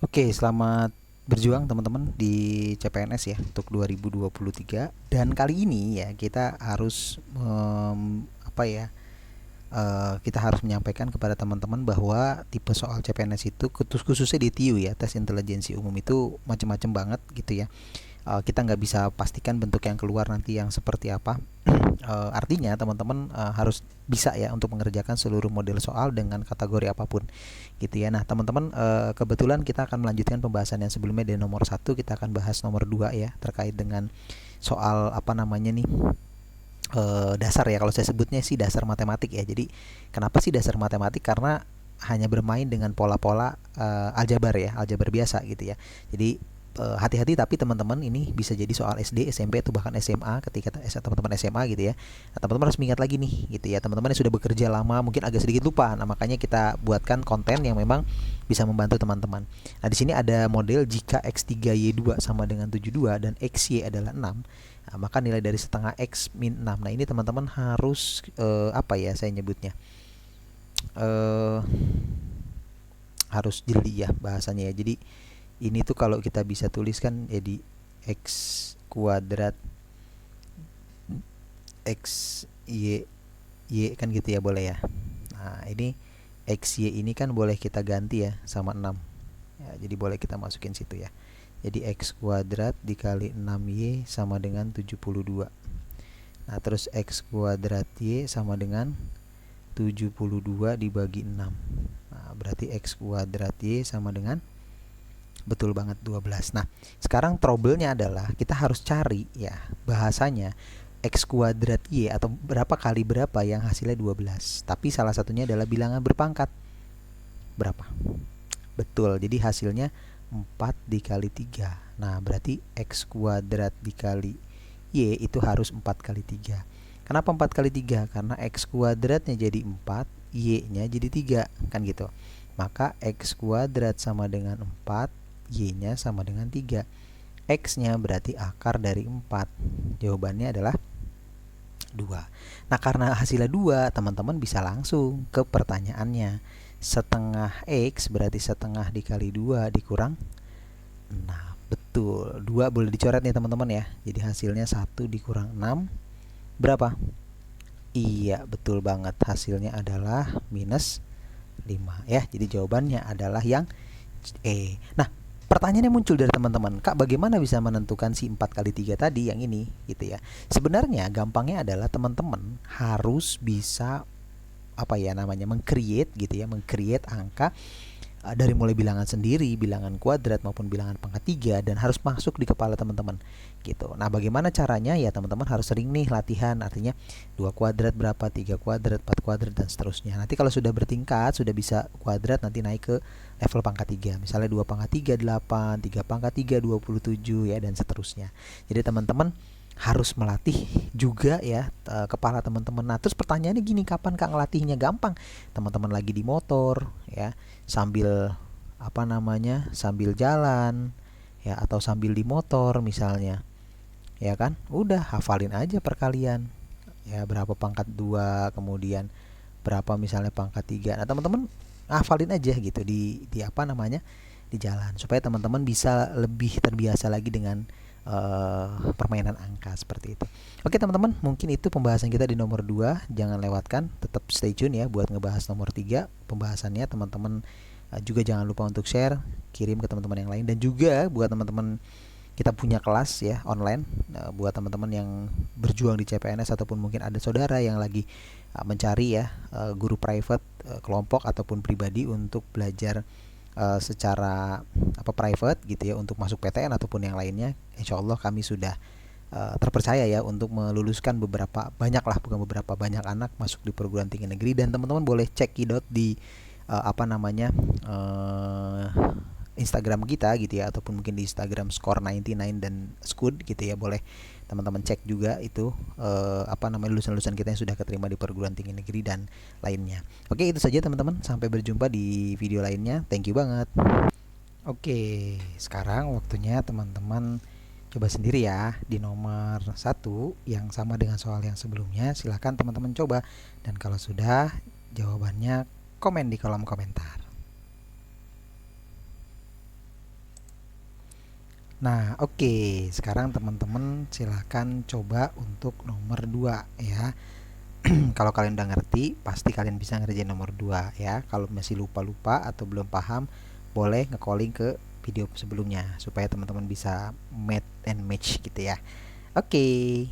Oke, selamat berjuang teman-teman di CPNS ya untuk 2023. Dan kali ini ya kita harus kita harus menyampaikan kepada teman-teman bahwa tipe soal CPNS itu khususnya di TIU ya, tes intelijensi umum itu macam-macam banget gitu ya. Kita nggak bisa pastikan bentuk yang keluar nanti yang seperti apa. Artinya teman-teman harus bisa ya untuk mengerjakan seluruh model soal dengan kategori apapun gitu ya. Nah teman-teman, kebetulan kita akan melanjutkan pembahasan yang sebelumnya dari nomor satu, kita akan bahas nomor 2 ya, terkait dengan soal apa namanya nih, dasar ya, kalau saya sebutnya sih dasar matematik ya. Jadi kenapa sih dasar matematik? Karena hanya bermain dengan pola-pola aljabar ya, aljabar biasa gitu ya. Jadi hati-hati, tapi teman-teman ini bisa jadi soal SD, SMP atau bahkan SMA ketika teman-teman SMA gitu ya. Nah, teman-teman harus mengingat lagi nih gitu ya. Teman-teman yang sudah bekerja lama mungkin agak sedikit lupa. Nah, makanya kita buatkan konten yang memang bisa membantu teman-teman. Nah, di sini ada model jika X3Y2 sama dengan 72 dan XY adalah 6. Nah, maka nilai dari setengah X min 6. Nah, ini teman-teman harus apa ya saya nyebutnya? Eh harus jeli ya bahasanya ya. Jadi ini tuh kalau kita bisa tuliskan jadi X kuadrat X Y Y kan gitu ya, boleh ya. Nah, ini X Y ini kan boleh kita ganti ya sama 6. Ya, jadi boleh kita masukin situ ya. Jadi X kuadrat dikali 6Y sama dengan 72. Nah, terus X kuadrat Y sama dengan 72 dibagi 6. Nah, berarti X kuadrat Y sama dengan, betul banget, 12. Nah, sekarang trouble-nya adalah kita harus cari ya bahasanya X kuadrat Y atau berapa kali berapa yang hasilnya 12. Tapi salah satunya adalah bilangan berpangkat. Berapa? Betul, jadi hasilnya 4 dikali 3. Nah, berarti X kuadrat dikali Y itu harus 4 kali 3. Kenapa 4 kali 3? Karena X kuadratnya jadi 4, Y-nya jadi 3, kan gitu. Maka X kuadrat sama dengan 4, Y-nya sama dengan 3. X-nya berarti akar dari 4. Jawabannya adalah 2. Nah, karena hasilnya 2, teman-teman bisa langsung ke pertanyaannya. Setengah X berarti setengah dikali 2 dikurang 6. Betul, 2 boleh dicoret nih teman-teman ya. Jadi hasilnya 1 dikurang 6 berapa? Iya, betul banget. Hasilnya adalah minus 5 ya. Jadi jawabannya adalah yang E. Nah, pertanyaannya muncul dari teman-teman, Kak, bagaimana bisa menentukan si 4 kali 3 tadi yang ini gitu ya. Sebenarnya gampangnya adalah teman-teman harus bisa apa ya namanya, meng-create gitu ya, meng-create angka dari mulai bilangan sendiri, bilangan kuadrat maupun bilangan pangkat 3, dan harus masuk di kepala teman-teman gitu. Nah, bagaimana caranya? Ya teman-teman harus sering nih latihan, artinya 2 kuadrat berapa, 3 kuadrat, 4 kuadrat, dan seterusnya. Nanti kalau sudah bertingkat, sudah bisa kuadrat, nanti naik ke level pangkat 3. Misalnya 2 pangkat 3 8, 3 pangkat 3 27 ya, dan seterusnya. Jadi teman-teman harus melatih juga ya kepala teman-teman. Nah, terus pertanyaannya gini, kapan Kak ngelatihnya? Gampang. Teman-teman lagi di motor ya, sambil apa namanya, sambil jalan ya, atau sambil di motor misalnya, ya kan, udah hafalin aja perkalian ya, berapa pangkat 2, kemudian berapa misalnya pangkat 3. Nah, teman-teman hafalin aja gitu di apa namanya, di jalan, supaya teman-teman bisa lebih terbiasa lagi dengan permainan angka seperti itu. Oke teman-teman, mungkin itu pembahasan kita di nomor 2. Jangan lewatkan, tetap stay tune ya buat ngebahas nomor 3 pembahasannya. Teman-teman juga jangan lupa untuk share, kirim ke teman-teman yang lain, dan juga buat teman-teman, kita punya kelas ya online buat teman-teman yang berjuang di CPNS, ataupun mungkin ada saudara yang lagi mencari ya guru private, kelompok ataupun pribadi untuk belajar secara apa, private gitu ya, untuk masuk PTN ataupun yang lainnya. Insya Allah kami sudah terpercaya ya untuk meluluskan beberapa banyak lah, bukan beberapa, banyak anak masuk di perguruan tinggi negeri. Dan teman-teman boleh cek kidot di apa namanya, Instagram kita gitu ya, ataupun mungkin di Instagram Score99 dan Scoot gitu ya. Boleh teman-teman cek juga itu apa namanya, lulusan-lulusan kita yang sudah keterima di perguruan tinggi negeri dan lainnya. Oke, itu saja teman-teman, sampai berjumpa di video lainnya. Thank you banget. Oke, sekarang waktunya teman-teman coba sendiri ya di nomor satu yang sama dengan soal yang sebelumnya. Silahkan teman-teman coba, dan kalau sudah, jawabannya komen di kolom komentar. Nah, oke. Sekarang teman-teman silahkan coba untuk nomor 2 ya. Kalau kalian udah ngerti, pasti kalian bisa ngerjain nomor 2 ya. Kalau masih lupa-lupa atau belum paham, boleh nge-calling ke video sebelumnya supaya teman-teman bisa match and match gitu ya. Oke.